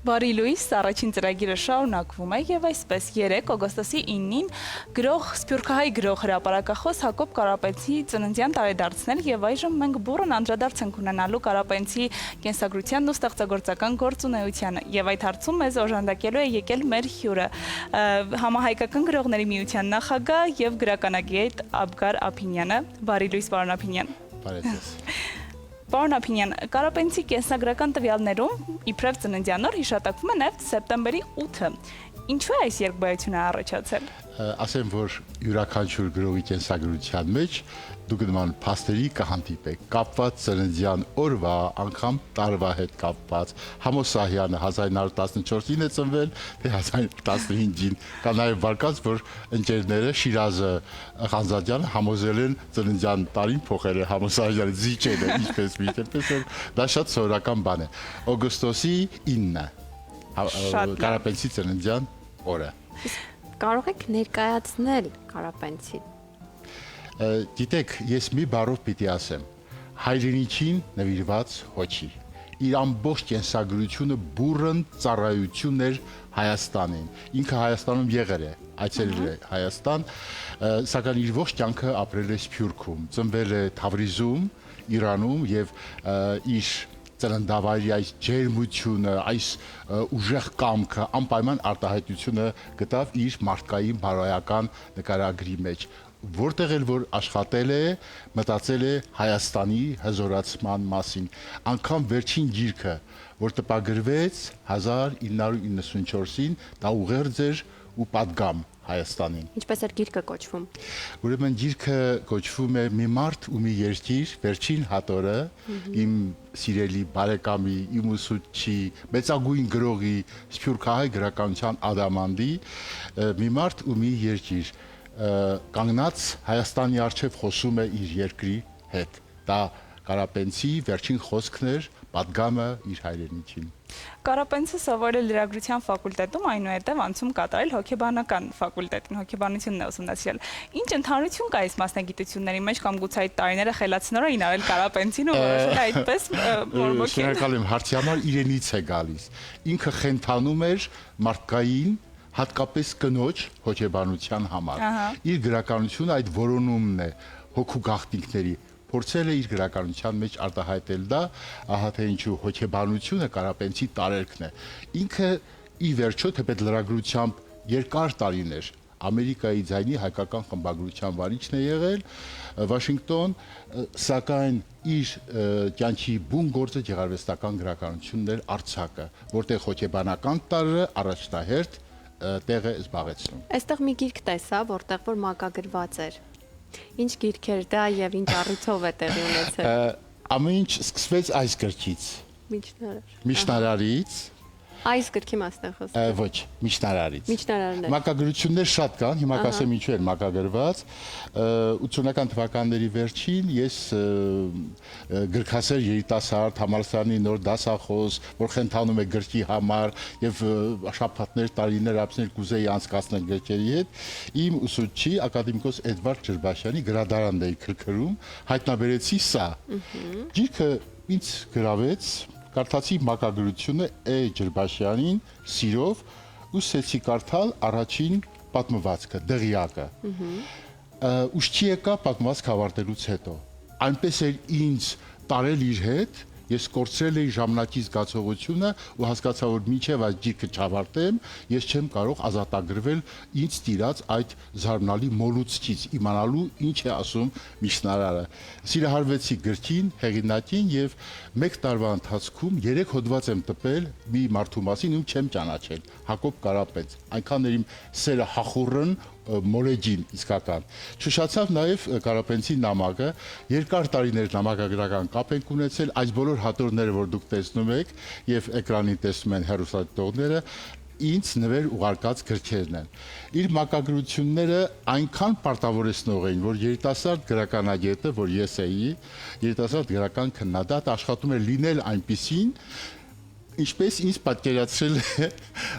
Բարի լույս, առաջին ծրագիրը շարունակվում է եւ այսպես 3 օգոստոսի 9-ին գրող Սփյուռքահայ գրող հրապարակախոս Հակոբ Կարապետցի ծննդյան տարեդարձն էր եւ այժմ մենք բուրըն անդրադարձ ենք ունենալու Կարապետցի կենսագրությանն ու ստեղծագործական գործունեությանը եւ այդ հարցում մեզ օժանդակելու է եկել մեր հյուրը Համահայկական գրողների միության նախագահ եւ գրականագետ Աբգար Ափինյանը։ Բարի լույս, պարոն Ափինյան։ Բարեցես։ Պարոն Ափինյան, Կարապետցի կենսագրական տվյալներում իբրև ծննդյան օր հիշատակվում է նաև սեպտեմբերի 8-ը։ Ինչու է այս երկբայությունը առաջացել։ Ասեմ, որ յուրաքանչյուր գրողի կենսագրության մեջ դուք նման փաստերի կհանդիպեք կապված ծննդյան օրվա, անգամ տարվա հետ կապված։ Համոսահյանը 1914-ին է ծնվել, թե 1915-ին։ Կա նաև վարկած, որ ընկերները Շիրազը Խանզադյանը համոզել են ծննդյան տարին փոխել է Համոսահյանը զիջել է, ինչպես միտպես որ դա շատ սովորական բան է։ Օգոստոսի 9-ը Կարապետցի ծննդյան օրը։ Կարող եք ներկայացնել Կարապետցի։ Գիտեք, ես մի բառով պիտի ասեմ, հայրենիքին նվիրված հոգի։ Իր ամբողջ կենսագրությունը բուրըն ծառայություն էր Հայաստանին։ Ինքը Հայաստանում եղել է, այցելել է Հայաստան, սակայն իր ողջ կյանքը ապրել է Սփյուռքում, ծնվել է Թավրիզում, Իրանում եւ իր ծննդավայրի այս ջերմությունը, այս ուժեղ կամքը, անպայման արտահայտությունը գտավ իր մարդկային բարոյական նկարագրի մեջ, որտեղ էլ որ աշխատել է, մտածել է Հայաստանի հզորացման մասին, անգամ վերջին գիրքը, որ տպագրվեց 1994-ին, դա ուղերձ էր ու պատգամ Հայաստանին։ Ինչպես էր գիրքը կոչվում։ Ուրեմն գիրքը կոչվում է «Մի մարդ ու մի երկիր», վերջին հատորը, իմ սիրելի բարեկամի, իմ ուսուցչի, մեծագույն գրողի, Սփյուռքահայ գրականության ադամանդի «Մի մարդ ու մի երկիր» կանգնած Հայաստանի առջև խոսում է իր երկրի հետ։ Դա Կարապետցի վերջին խոսքն էր, պատգամը իր հայրենիքին։ Կարապետցը սովորել լրագրության ֆակուլտետում, այնուհետև անցում կատարել հոգեբանական ֆակուլտետին, հոգեբանությունն է ուսումնասիրել։ Ինչ ընդհանրություն կա այս մասնագիտությունների մեջ կամ գուցե այդ տարիները խելացնորեն էին արել Կարապետցին ու որոշել այդպես բորբոքել։ Շնորհակալ եմ, հարցի համար իրենից է գալիս։ Ինքը խենթանում էր մարդկային հատկապես կնոջ հոգեբանության համար։ Իր գրականությունը այդ որոնումն է հոգու գաղտնիքների, փորձել է իր գրականության մեջ արտահայտել դա, ահա թե ինչու հոգեբանությունը Կարապետցի տարերքն է։ Ինքը ի վերջո թեպետ լրագրությամբ երկար տարիներ Ամերիկայի ձայնի հայկական խմբագրության վարիչն է եղել, Վաշինգտոն, սակայն իր կյանքի բուն գործը գեղարվեստական գրականությունն էր Արձակը, որտեղ հոգեբանական տարրը առաջնահերթ տեղ է զբաղեցնում։ Այստեղ մի գիրք տեսա, որտեղ որ մակագրված էր։ Ինչ գիրք էր դա եւ ինչ առիթով է տեղի ունեցել։ Ամեն ինչ սկսվեց այս գրքից։ Միջնարարից։ Այս գրքի մասն է խոսքը։ Ոչ, միջնարարից։ Միջնարարն է։ Մակագրություններ շատ կան, հիմա կասեմ ինչու են մակագրված։ 80-ական թվականների վերջին ես գրքասեր երիտասարդ համալսարանի նոր դասախոս, որ խենթանում է գրքի համար եւ շաբաթներ, տարիներ, ամիսներ կուզեի անցկացնել գրքերի հետ, իմ ուսուցչի ակադեմիկոս Էդվարդ Ջրբաշյանի գրադարանն էի քրքրում, հայտնաբերեցի սա։ Գիրքը ինձ գրավեց, կարդացի մակագրությունը Է Ջրբաշյանին սիրով ու սկսեցի կարդալ առաջին պատմվածքը, դղյակը։ Ուշ չի եկա պատմվածքը ավարտելուց հետո։ Այնպես էր ինձ տարել իր հետ, ես կորցրել էի ժամանակի զգացողությունը ու հասկացա, որ մինչև այդ գիրքը չավարտեմ, ես չեմ կարող ազատագրվել ինձ տիրած այդ զարմանալի մոլուցքից, իմանալու ինչ է ասում միջնարարը։ Սիրահարվեցի գրքին, հեղինակին եւ 1 տարվա ընթացքում 3 հոդված եմ տպել մի մարդու մասին, ում չեմ ճանաչել, Հակոբ Կարապետ։ Այնքան էր իմ սերը հախուռն մոլեջին իսկական։ Շուշացավ նաև Կարապետցի նամակը, երկար տարիներ նամակագրական կապ ենք ունեցել, այս բոլոր հատորները, որ դուք տեսնում եք եւ էկրանին տեսնում են հեռուստադիտողները, ինձ նվեր ուղարկած գրքերն են։ Իր մակագրությունները այնքան պարտավորեցնող էին, որ երիտասարդ գրականագետը, որ ես էի, երիտասարդ գրական քննադատ աշխատում էր լինել այնպիսին, ինչպես ինձ պատկերացրել է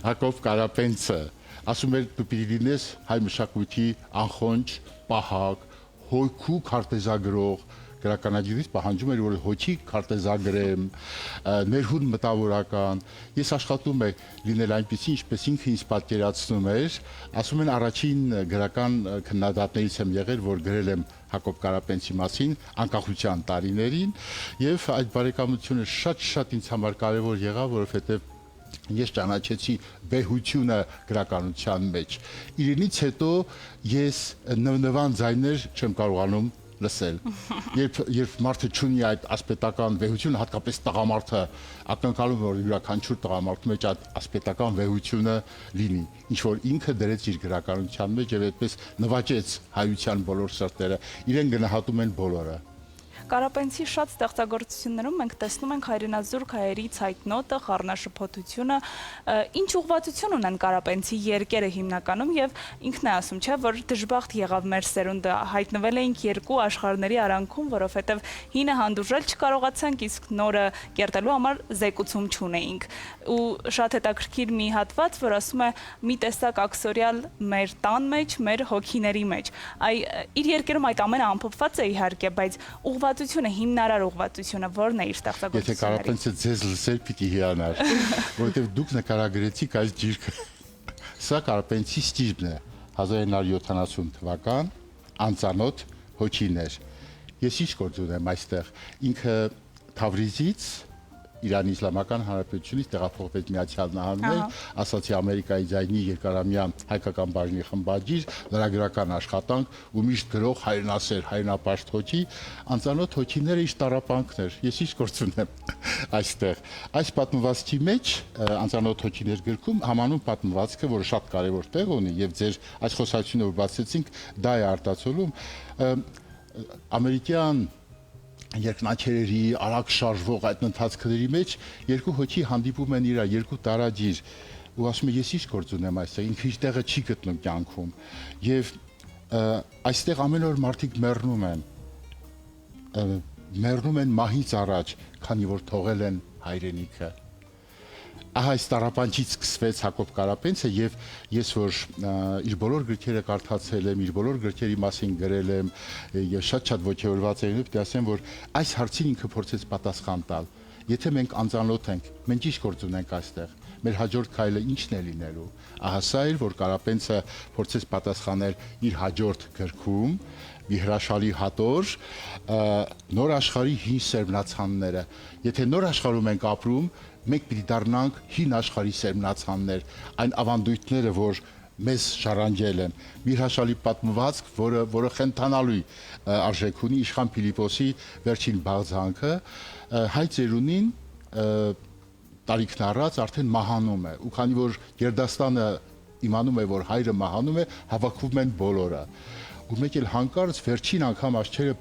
Հակոբ Կարապետցը։ Ասում էր դու պիտի լինես հայ մշակույթի անխոնջ, պահակ, հոգու քարտեզագրող, գրականագիրից պահանջում էր, որ հոգի քարտեզագրեմ, ներհուն մտավորական։ Ես աշխատում եմ լինել այնպեսի, ինչպես ինքը ինձ պատկերացնում էր, ասում են առաջին գրական քննադատներից եմ եղել, որ գրել եմ Հակոբ Կարապետյանի մասին անկախության տարիներին, եւ այդ բարեկամությունը շատ ինձ համար կարեւոր եղավ, որովհետեւ ես ճանաչեցի վեհությունը գրականության մեջ։ Իրենից հետո ես նվնվան ձայներ չեմ կարողանում լսել։ Երբ մարդը չունի այդ ասպետական վեհությունը, հատկապես տղամարդը ակնկալում որ յուրաքանչյուր տղամարդու մեջ այդ ասպետական վեհությունը լինի, ինչ որ ինքը դրեց իր գրականության մեջ եւ այդպես նվաճեց հայության բոլոր սրտերը, իրեն գնահատում են բոլորը։ Կարապետյանի շատ ստեղծագործություններում մենք տեսնում ենք հայրենազուրկ հայերի ցայտնոտը, խառնաշփոթությունը, ինչ ուղղվածություն ունեն Կարապետյանի երկերը հիմնականում եւ ինքն է ասում, չէ, որ դժբախտ եղավ մեր սերունդը, հայտնվել էինք երկու աշխարհների արանքում, որովհետեւ հինը հանդուրժել չկարողացանք, իսկ նորը կերտելու համար զեկուցում չունեինք։ Ու շատ հետաքրքիր մի հատված, որ ասում է մի տեսակ աքսորիալ մեր տան մեջ, մեր հոգիների մեջ։ Իր երկերում այդ ամենը ամփոփված է իհարկե, բայց ուղղվածությունը, հիմնարար ուղղվածությունը ո՞րն է իր ստեղծագործությունների։ Եթե Կարապետյանը ձեզ լսել պիտի հիանար, որովհետև դուք նկարագրեցիք այս գիրքը։ Սա Կարապետյանի ստիպն է 1970 թվական անծանոթ հոգիներ։ Ես ինչ գործ ունեմ այստեղ։ Ինքը Թավրիզից Իրանի Իսլամական Հանրապետությունից տեղափոխվեց Միացյալ Նահանգներ, ասացի Ամերիկայի ձայնի երկարամյա հայկական բաժնի խմբագիր, լրագրական աշխատանք ու միշտ գրող հայրենասեր, հայրենապաշտ հոգի, անծանոթ հոգիները իշ տառապանքներ։ Ես ինչ գործ ունեմ այստեղ։ Այս պատմվածքի մեջ անծանոթ հոգիներ գրքում համանուն պատմվածքը, որը շատ կարևոր տեղ ունի եւ ձեր այս խոսակցությունը որ բացեցինք, դա է արտացոլում ամերիկյան երկնաչերերի արագ շարժվող այդ ընթացքների մեջ երկու հոգի հանդիպում են իրար, երկու տարաջիր ու ասում է ես ինչ գործ ունեմ այստեղ, ինքը իր տեղը չի գտնում կյանքում եւ այստեղ ամեն օր մարդիկ մեռնում են մահից առաջ, քանի որ թողել են հայրենիքը։ Ահա այս տառապանքից սկսվեց Հակոբ Կարապետյանը եւ ես որ իր բոլոր գրքերը կարդացել եմ, իր բոլոր գրքերի մասին գրել եմ եւ շատ ողջավորված եմ, պետք է ասեմ, որ այս հարցին ինքը փորձեց պատասխան տալ։ Եթե մենք անծանոթ ենք, մենք ինչ գործ ունենք այստեղ։ Մեր հաջորդ քայլը ի՞նչն է լինելու։ Ահա սա էր, որ Կարապետյանը փորձեց պատասխանել իր հաջորդ գրքում մի հրաշալի հատոր նոր աշխարհի հին սերմնացանները։ Եթե նոր աշխարհում ենք ապրում, մենք պիտի դառնանք հին աշխարհի սերմնացաններ, այն ավանդույթները, որ մեզ շարանջել են։ Մի հրաշալի պատմվածք, որը խենթանալու արժեք ունի իշխան Փիլիպոսի վերջին բաղձանքը, հայ ծերունին տարիքն առած արդեն մահանում է, ու քանի որ Գերդաստանը իմանում է, որ հայրը մահանում է, հավաքվում են բոլորը։ Ու մեկ էլ հանկարծ վերջին անգամ աչքերը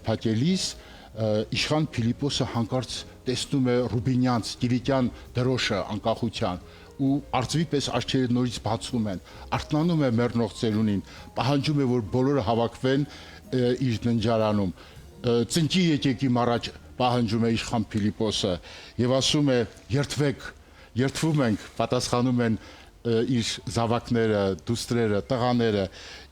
փակելիս իշխան Փիլիպոսը հանկարծ տեսնում է Ռուբինյանց Կիլիկյան դրոշը անկախության ու արծվի պես աչքերը նորից բացում են, արթնանում է մեռնող ծերունին, պահանջում է, որ բոլորը հավաքվեն իր ննջարանում, ծնկի եկեք իմ առաջ պահանջում է իշխան Փիլիպոսը եւ ասում է երթվում ենք, պատասխանում են իր զավակները, դուստրերը, տղաները,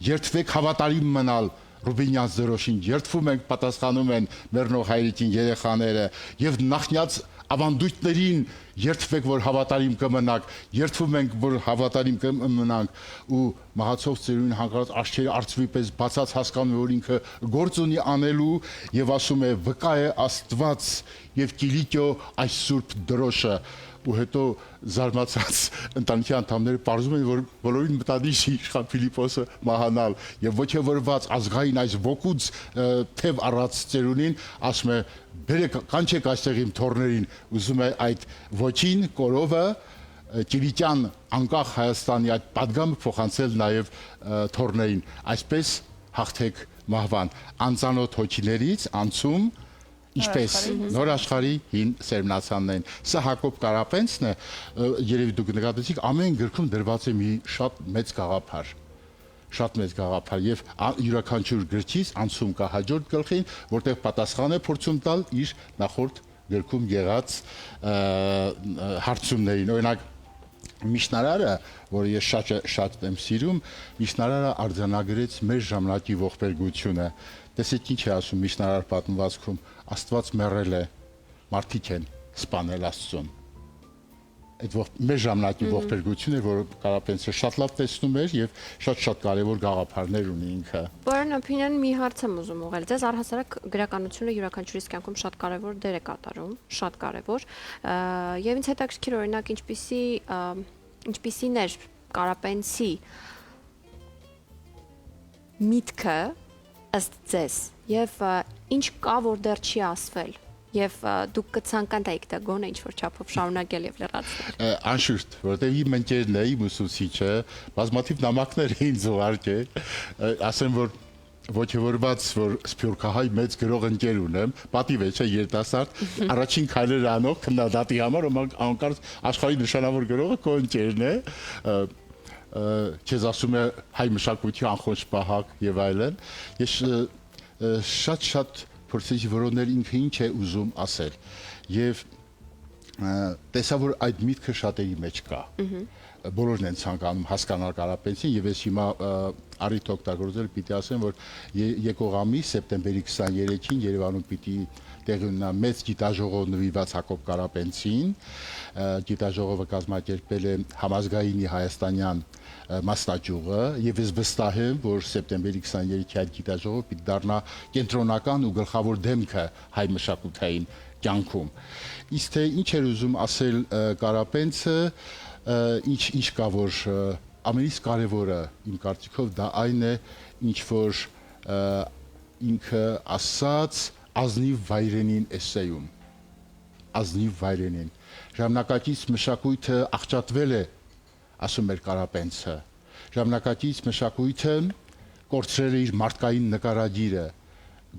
երթվեք հավատարիմ մնալ Ռուբինյանց դրոշին, երթվում ենք, պատասխանում են մեռնող հայրիկին երեխաները եւ նախնյաց ավանդույթներին երթվեք, որ հավատարիմ կմնաք, երթվում ենք, որ հավատարիմ կմնանք ու մահացող ծերունին հանկարծ աչքերը արծվի պես բացած հասկանում է, որ ինքը գործ ունի անելու եւ ասում է վկա է Աստված եւ Կիլիկիո այս սուրբ դրոշը ու հետո զարմացած ընտանիքի անդամները պարզում են, որ բոլորին մտադիր է իշխան Փիլիպոսը մահանալ եւ ողջավորված ազգային այս ոգուց թև առած ծերունին ասում է բերեք կանչեք այստեղ իմ թորներին, ուզում է այդ ոչին կորովը Կիլիկյան անկախ Հայաստանի այդ падգամը փոխանցել նաեւ թորներին, այսպես հաղթեք մահվան անծանոթ հոգիներից անցում ինչպես նոր աշխարհի հին սերմնացաններն։ Սա Հակոբ Կարապետյանը երևի դուք նկատեցիք ամեն գրքում դրված է մի շատ մեծ գաղափար։ Շատ մեծ գաղափար եւ յուրաքանչյուր գրքից անցում կա հաջորդ գլխին, որտեղ պատասխան է փորձում տալ իր նախորդ գրքում եղած հարցումներին։ Օրինակ Միշնարարը, որը ես շատ եմ սիրում, Միշնարարը արձանագրեց մեր ժամանակի ողբերգությունը։ Տեսեք ինչ է ասում Միշնարար պատմվածքում, Աստված մեռել է, մարդիկ են սպանել Աստծուն։ Այդ մեր ժամանակի ողբերգությունը, որը Կարապետյանը շատ լավ տեսնում էր եւ շատ կարեւոր գաղափարներ ունի ինքը։ Պարոն Ափինյան, մի հարց եմ ուզում ուղղել ձեզ, առհասարակ գրականությունը յուրաքանչյուրիս կյանքում շատ կարևոր դեր է կատարում, շատ կարևոր։ Եվ ինձ հետաքրքիր օրինակ ինչպիսին էր Կարապետյանի միտքը ըստ ձեզ եւ ինչ կա որ դեռ չի ասվել։ Եվ դուք կցանկանայիք դա գոնե ինչ-որ չափով շարունակել եւ լրացնել։ Անշուշտ, որովհետեւ իմ ընկերն է, իմ ուսուցիչը, բազմաթիվ նամակներ էին զուգարկել, ասեմ որ ողջավորված որ սփյուռքահայ մեծ գրող ընկեր ունեմ, պատիվ է, չէ, երիտասարդ, առաջին քայլերը անող քննադատի համար, անկարծ աշխարհի նշանավոր գրողը քո ընկերն է, քեզ ասում է հայ մշակույթի անխոժ պահակ եւ այլն։ Ես շատ փորձեցի որոնել ինքը ինչ է ուզում ասել եւ տեսա որ այդ միտքը շատերի մեջ կա բոլորն են ցանկանում հասկանալ Կարապետյանին եւ ես հիմա առիթ օգտագործել պիտի ասեմ որ եկող ամիս սեպտեմբերի 23-ին Երևանում պիտի տեղի ունենա մեծ գիտաժողով նվիրված Հակոբ Կարապետյանին գիտաժողովը կազմակերպել է համազգայինի հայաստանյան մասնաճյուղը եւ ես վստահ եմ որ սեպտեմբերի 23-ի այդ գիտաժողովը պիտի դառնա կենտրոնական ու գլխավոր դեմքը հայ մշակութային կյանքում իսկ թե ինչ էր ուզում ասել Կարապետյանը ինչ կա որ ամենից կարևորը իմ կարծիքով դա այն է ինչ որ ինքը ասաց ազնիվ վայրենին էսեյում ազնիվ վայրենին ժամանակակից մշակույթը աղճատվել է ասում էր Կարապետյանը ժամանակակից մշակույթը կորցրել է իր մարդկային նկարագիրը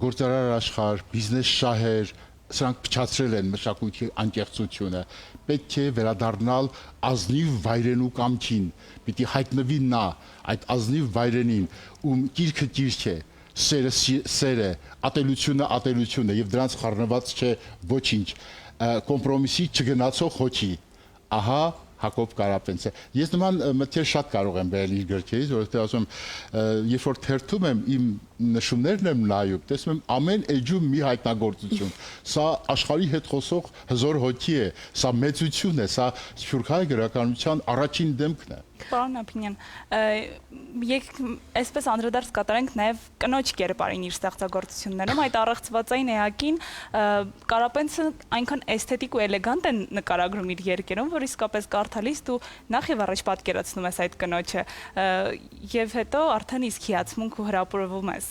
գործարար աշխարհ բիզնես շահեր սրանք փչացրել են մշակույթի անկեղծությունը պետք է վերադառնալ ազնիվ վայրենու կամքին պիտի հայտնվի նա այդ ազնիվ վայրենին ում գիրքը գիրք է սերը ատելությունը եւ դրանց խառնված չէ ոչինչ կոմպրոմիսի չգնացող հոգի ահա Հակոբ Կարապետյանը ես նման մտքեր շատ կարող եմ բերել իր գրքերից որովհետեւ ասում երբ որ թերթում եմ իմ նշումներն եմ նայում տեսնում եմ ամեն էջում մի հայտնագործություն սա աշխարհի հետ խոսող հզոր հոգի է սա մեծություն է սա սփյուռքահայ գրականության առաջին դեմքն է Պարոն Ափինյան, եկեք այսպես անդրադարձ կատարենք նաև կնոջ կերպարին իր ստեղծագործություններում, այդ առեղծվածային էակին Կարապետյանը այնքան էսթետիկ ու էլեգանտ է նկարագրում իր երկերում, որ իսկապես կարդալիս դու նախ եւ առաջ պատկերացնում ես այդ կնոջը եւ հետո արդեն իսկ հիացմունք ու հրապուրվում ես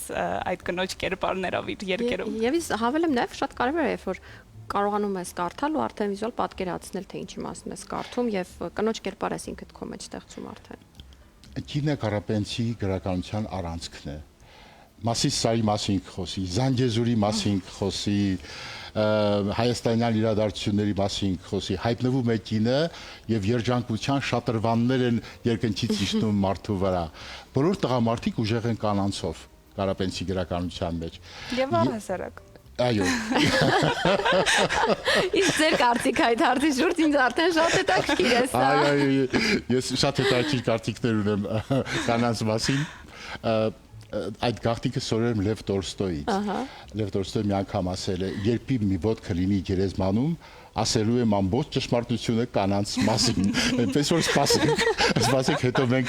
այդ կնոջ կերպարներով իր երկերում։ Եվ ես հավելեմ նաև շատ կարևոր է, որ կարողանում ես կարդալ ու արդեն վիզուալ պատկերացնել թե ինչի մասին ես կարդում եւ կնոջ կերպար ես ինքդ քո մեջ ստեղծում արդեն։ Գինե Կարապետյանի գրականության առանցքն է։ Մասիսայի մասին խոսի, Զանգեզուրի մասին խոսի, հայաստանյան իրադարձությունների մասին խոսի, հայտնվում է կինը եւ երջանկության շատրվաններ են երկնքից իջնում մարդու վրա։ Բոլոր տղամարդիկ ուժեղ են կանանցով Կարապետյանի գրականության մեջ։ Եվ առհասարակ Այո։ Իսկ ձեր կարծիքը այդ հարցի շուրջ ինձ արդեն շատ հետաքրքիր է սա։ Այո, ես շատ հետաքրքիր կարծիքներ ունեմ կանանց մասին։ Այդ գաղտնիքը սորերում Լև Տոլստոյից։ Լև Տոլստոյը մի անգամ ասել է. «Երբ մի ոտք լինի գերեզմանում, ասելու եմ ամբողջ ճշմարտությունը կանանց մասին»։ Այնպես որ սպասենք հետո մենք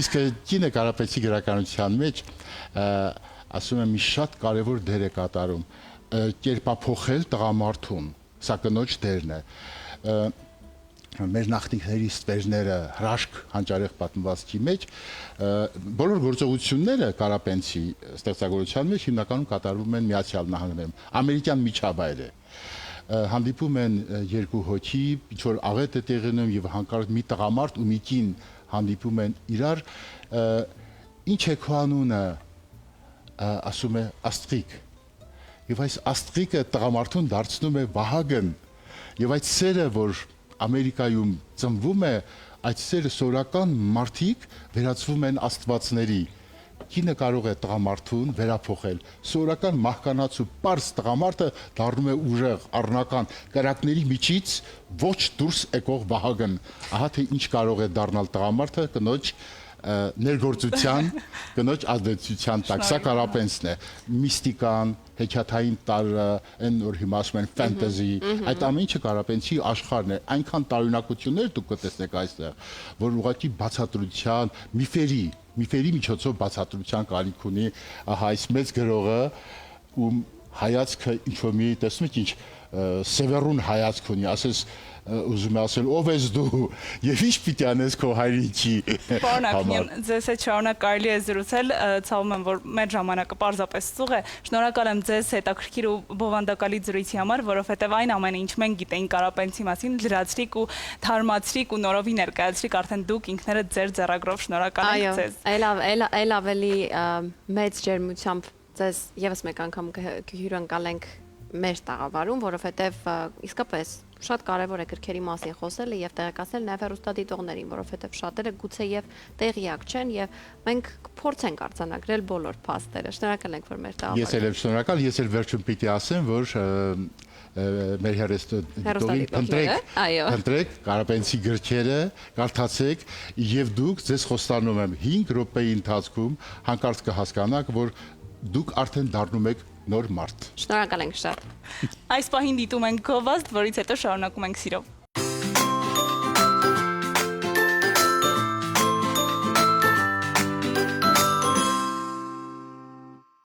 իսկ կինը Կարապետյանի գրականության մեջ ասում եմ մի շատ կարևոր դեր է կատարում կերպափոխել տղամարդուն սա կնոջ դերն է մեր նախնիների ստվերները հրաշք հանճարեղ պատմվածքի մեջ բոլոր գործողությունները Կարապետյանի ստեղծագործության մեջ հիմնականում կատարվում են Միացյալ Նահանգներում ամերիկյան միջավայր է հանդիպում են երկու հոգի ինչ որ աղետ է տեղի ունենում եւ հանկարծ մի տղամարդ ու մի կին հանդիպում են իրար ինչ է քո անունը ասում է Աստղիկ եւ այս Աստղիկը տղամարդուն դարձնում է Վահագն եւ այդ սերը որ Ամերիկայում ծնվում է այդ սերը սորական մարդիկ վերածվում են աստվածների կինը կարող է տղամարդուն վերափոխել։ Սովորական մահկանացու պարզ տղամարդը դառնում է ուժեղ, առնական, կրակների միջից ոչ դուրս եկող վահագն։ Ահա թե ինչ կարող է դառնալ տղամարդը կնոջ ներգործության, կնոջ ազդեցության տակ։ Սա Կարապենցն է։ Միստիկան, հեքիաթային տարը, այն որ հիմա ասում են ֆենտեզի, այդ ամեն ինչը Կարապենցի աշխարհն է։ Այնքան տարօրինակություններ դուք կտեսնեք այստեղ, որ ուղղակի բացատրության, միֆերի միջոցով բացատրության կարիք ունի այս մեծ գրողը, ում հայացքը ինչ-որ մի տեսնում եք ինչ սևեռուն հայացք ունի, ասես ուզում եմ ասել ով ես դու եւ ինչ պիտի անես քո հայրենիքի Պարոն, ձեզ հետ շարունակ կարելի է զրուցել, ցավում եմ, որ մեր ժամանակը պարզապես ծուղ է։ Շնորհակալ եմ ձեզ հետաքրքիր ու բովանդակալի զրույցի համար, որովհետեւ այն ամենը, ինչ մենք գիտեինք Կարապենցի մասին, լրացրիք ու թարմացրիք ու նորովի ներկայացրիք արդեն դուք ինքներդ ձեր ձեռագրով։ Շնորհակալ եմ ձեզ։ Այլ ավելի մեծ ջերմությամբ ձեզ եւս մեկ անգամ կհյուրընկալենք մեր տաղավարում, որովհետև իսկապես շատ կարևոր է գրքերի մասին խոսելը եւ տեղեկացնել նաեւ հեռուստադիտողներին, որովհետև շատերը գուցե եւ տեղյակ չեն եւ մենք փորձենք արձանագրել բոլոր փաստերը։ Շնորհակալ ենք, որ մեր տաղավարում։ Ես էլ եմ շնորհակալ, ես էլ վերջում պիտի ասեմ, որ մեր հեռուստադիտողին ընտրեք Կարապենցի գրքերը, կարդացեք եւ դուք ձեզ խոստանում եմ 5 րոպեի ընթացքում հանկարծ կհասկանաք, որ դուք արդեն դառնում եք նոր մարդ։ Շնորհակալ ենք շատ։ Այս պահին դիտում ենք գովազդ, որից հետո շարունակում ենք սիրով։